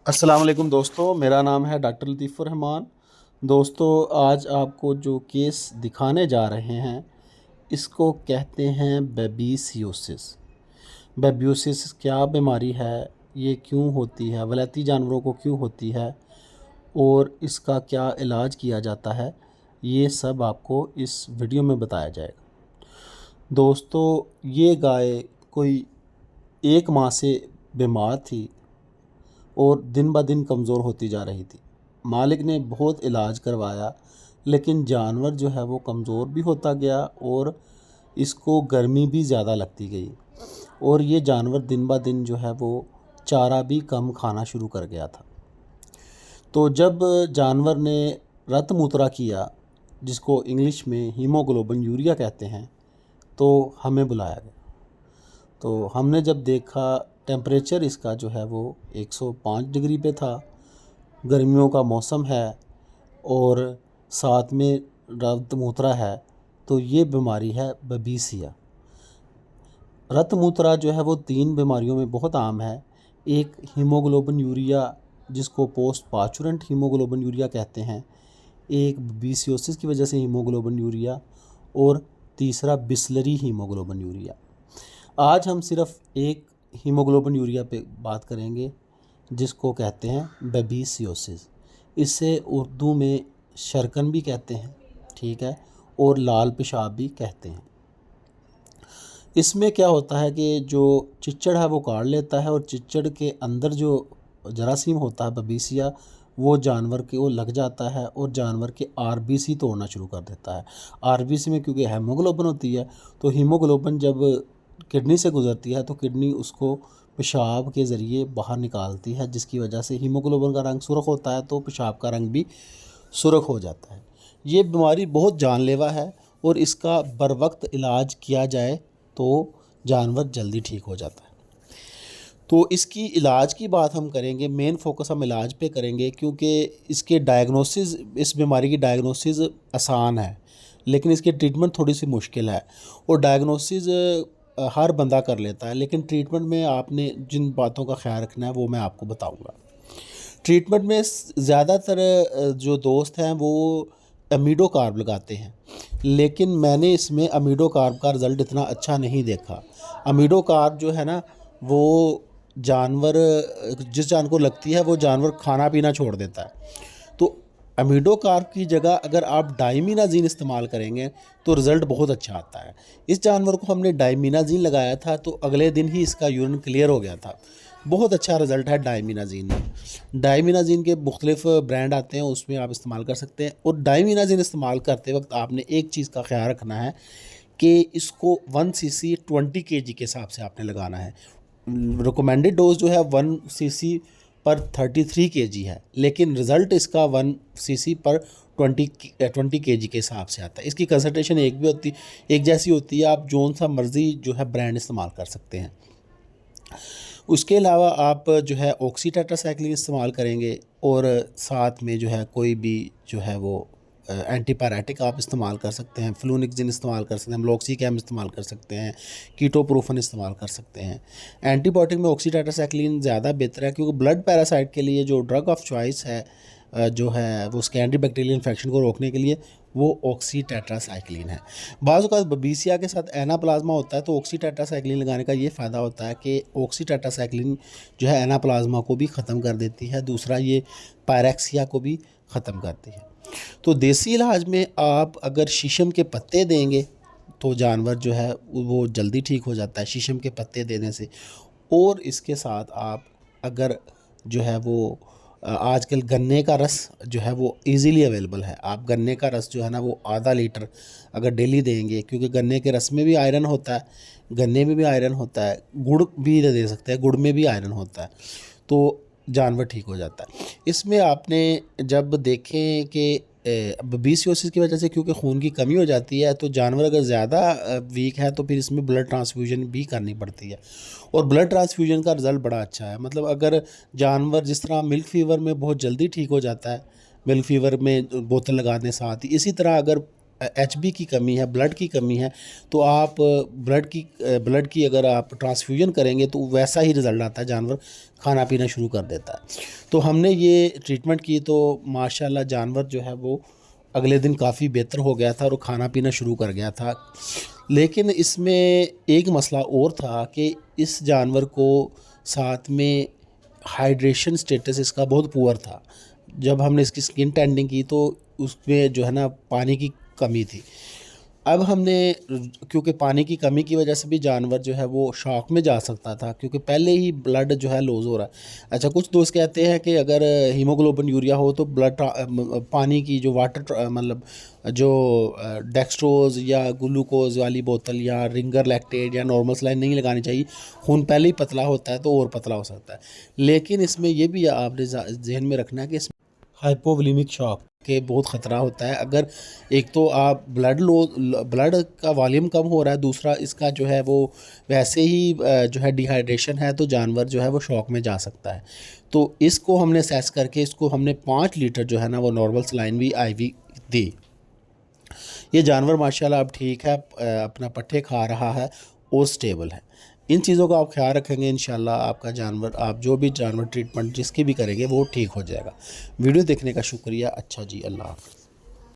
अस्सलाम वालेकुम दोस्तों, मेरा नाम है डॉक्टर लतीफ़ुर रहमान। दोस्तों, आज आपको जो केस दिखाने जा रहे हैं इसको कहते हैं बेबीसियोसिस। बेबीसियोसिस क्या बीमारी है, ये क्यों होती है, वलैती जानवरों को क्यों होती है और इसका क्या इलाज किया जाता है, ये सब आपको इस वीडियो में बताया जाएगा। दोस्तों, ये गाय कोई 1 माह से बीमार थी और दिन ब दिन कमज़ोर होती जा रही थी। मालिक ने बहुत इलाज करवाया, लेकिन जानवर जो है वो कमज़ोर भी होता गया और इसको गर्मी भी ज़्यादा लगती गई और ये जानवर दिन ब दिन जो है वो चारा भी कम खाना शुरू कर गया था। तो जब जानवर ने रक्त मूत्रा किया, जिसको इंग्लिश में हीमोग्लोबिन यूरिया कहते हैं, तो हमें बुलाया गया। तो हमने जब देखा, टेम्परेचर इसका जो है वो 105 डिग्री पे था। गर्मियों का मौसम है और साथ में रक्त मूत्रा है, तो ये बीमारी है बबीसिया। रक्त मूत्रा जो है वो 3 बीमारियों में बहुत आम है। एक हीमोग्लोबिन यूरिया, जिसको पोस्ट पार्चुरेंट हीमोग्लोबिन यूरिया कहते हैं, एक बबीसियोसिस की वजह से हीमोग्लोबिन यूरिया, और तीसरा बिस्लरी हीमोग्लोबिन यूरिया। आज हम सिर्फ एक हीमोग्लोबिन यूरिया पे बात करेंगे, जिसको कहते हैं बेबीसियोसिस। इसे उर्दू में शरकन भी कहते हैं, ठीक है, और लाल पेशाब भी कहते हैं। इसमें क्या होता है कि जो चिच्चड़ है वो काट लेता है और चिच्चड़ के अंदर जो जरासीम होता है बबीसिया, वो जानवर के वो लग जाता है और जानवर के आरबीसी तोड़ना शुरू कर देता है। आरबीसी में क्योंकि हीमोग्लोबिन होती है, तो हीमोग्लोबिन जब किडनी से गुजरती है तो किडनी उसको पेशाब के ज़रिए बाहर निकालती है, जिसकी वजह से हीमोग्लोबिन का रंग सुर्ख होता है तो पेशाब का रंग भी सुर्ख हो जाता है। ये बीमारी बहुत जानलेवा है और इसका बर वक्त इलाज किया जाए तो जानवर जल्दी ठीक हो जाता है। तो इसकी इलाज की बात हम करेंगे, मेन फोकस हम इलाज पे करेंगे, क्योंकि इसके डायग्नोसिस, इस बीमारी की डायग्नोसिस आसान है, लेकिन इसकी ट्रीटमेंट थोड़ी सी मुश्किल है। और डायग्नोसिस हर बंदा कर लेता है, लेकिन ट्रीटमेंट में आपने जिन बातों का ख्याल रखना है वो मैं आपको बताऊंगा। ट्रीटमेंट में ज़्यादातर जो दोस्त हैं वो अमीडो कार्ब लगाते हैं, लेकिन मैंने इसमें अमीडो कार्ब का रिज़ल्ट इतना अच्छा नहीं देखा। अमीडो कार्ब जो है ना, वो जानवर, जिस जानवर को लगती है वो जानवर खाना पीना छोड़ देता है। तो अमीडो कार्ब की जगह अगर आप डाइमिनाजीन इस्तेमाल करेंगे तो रिज़ल्ट बहुत अच्छा आता है। इस जानवर को हमने डाइमिनाजीन लगाया था तो अगले दिन ही इसका यूरिन क्लियर हो गया था। बहुत अच्छा रिज़ल्ट है डाइमिनाजीन में। डाइमिनाजीन के मुख्तलिफ ब्रांड आते हैं, उसमें आप इस्तेमाल कर सकते हैं। और डाइमिनाजीन इस्तेमाल करते वक्त आपने एक चीज़ का ख्याल रखना है कि इसको 1 सीसी 20 केजी के हिसाब से आपने लगाना है। रिकमेंडेड डोज जो है 1 सीसी पर 33 केजी है, लेकिन रिज़ल्ट इसका 1 सीसी पर 20 केजी के हिसाब से आता है। इसकी कंसंट्रेशन एक जैसी होती है। आप जोन सा मर्ज़ी जो है ब्रांड इस्तेमाल कर सकते हैं। उसके अलावा आप जो है ऑक्सी टेट्रासाइक्लिन इस्तेमाल करेंगे और साथ में जो है कोई भी जो है वो एंटीपायरेटिक आप इस्तेमाल कर सकते हैं। फ्लूनिक्सिन इस्तेमाल कर सकते हैं, मेलोक्सिकैम इस्तेमाल कर सकते हैं, कीटोप्रोफन इस्तेमाल कर सकते हैं। एंटीबायोटिक में ऑक्सी टेट्रासाइक्लिन ज़्यादा बेहतर है, क्योंकि ब्लड पैरासाइट के लिए जो ड्रग ऑफ चॉइस है जो है वो उसके एंटी बैक्टीरियल इन्फेक्शन को रोकने के लिए वो ऑक्सी टेट्रासाइक्लिन है। बाज़ औक़ात बबीसिया के साथ एनाप्लाज्मा होता है, तो ऑक्सी टेट्रासाइक्लिन लगाने का ये फ़ायदा होता है कि ऑक्सी टेट्रासाइक्लिन जो है एनाप्लाज्मा को भी ख़त्म कर देती है। दूसरा, ये पायरेक्सिया को भी ख़त्म करती है। तो देसी इलाज में आप अगर शीशम के पत्ते देंगे तो जानवर जो है वो जल्दी ठीक हो जाता है शीशम के पत्ते देने से। और इसके साथ आप अगर जो है वो आजकल गन्ने का रस जो है वो इजीली अवेलेबल है। आप गन्ने का रस जो है ना वो आधा लीटर अगर डेली देंगे, क्योंकि गन्ने के रस में भी आयरन होता है, गन्ने में भी आयरन होता है, गुड़ भी दे सकते हैं, गुड़ में भी आयरन होता है, तो जानवर ठीक हो जाता है। इसमें आपने जब देखें कि बबीसियोसिस की वजह से क्योंकि खून की कमी हो जाती है, तो जानवर अगर ज़्यादा वीक है तो फिर इसमें ब्लड ट्रांसफ्यूजन भी करनी पड़ती है। और ब्लड ट्रांसफ्यूजन का रिज़ल्ट बड़ा अच्छा है। मतलब अगर जानवर जिस तरह मिल्क फ़ीवर में बहुत जल्दी ठीक हो जाता है, मिल्क फ़ीवर में बोतल लगाने साथ ही, इसी तरह अगर HB की कमी है, ब्लड की कमी है, तो आप ब्लड की अगर आप ट्रांसफ्यूजन करेंगे तो वैसा ही रिज़ल्ट आता है, जानवर खाना पीना शुरू कर देता है। तो हमने ये ट्रीटमेंट की तो माशाल्लाह जानवर जो है वो अगले दिन काफ़ी बेहतर हो गया था और वो खाना पीना शुरू कर गया था। लेकिन इसमें एक मसला और था कि इस जानवर को साथ में हाइड्रेशन स्टेटस इसका बहुत पुअर था। जब हमने इसकी स्किन टेंडिंग की तो उसमें जो है ना पानी की कमी थी। अब हमने, क्योंकि पानी की कमी की वजह से भी जानवर जो है वो शॉक में जा सकता था, क्योंकि पहले ही ब्लड जो है लूज़ हो रहा है। अच्छा, कुछ दोस्त कहते हैं कि अगर हीमोग्लोबिन यूरिया हो तो पानी की जो वाटर मतलब जो डेक्सट्रोज या ग्लूकोज वाली बोतल या रिंगर लैक्टेट या नॉर्मल सलाइन नहीं लगानी चाहिए। खून पहले ही पतला होता है तो और पतला हो सकता है। लेकिन इसमें यह भी आपने जहन में रखना है कि इसमें हाइपोवोलेमिक शॉक के बहुत ख़तरा होता है। अगर एक तो आप ब्लड का वॉल्यूम कम हो रहा है, दूसरा इसका जो है वो वैसे ही जो है डिहाइड्रेशन है, तो जानवर जो है वो शॉक में जा सकता है। तो इसको हमने असेस करके इसको हमने 5 लीटर जो है ना वो नॉर्मल सलाइन भी IV दी। ये जानवर माशाल्लाह अब ठीक है, अपना पट्ठे खा रहा है और स्टेबल है। इन चीज़ों का आप ख्याल रखेंगे, इंशाल्लाह आपका जानवर, आप जो भी जानवर ट्रीटमेंट जिसकी भी करेंगे वो ठीक हो जाएगा। वीडियो देखने का शुक्रिया। अच्छा जी, अल्लाह हाफ़िज़।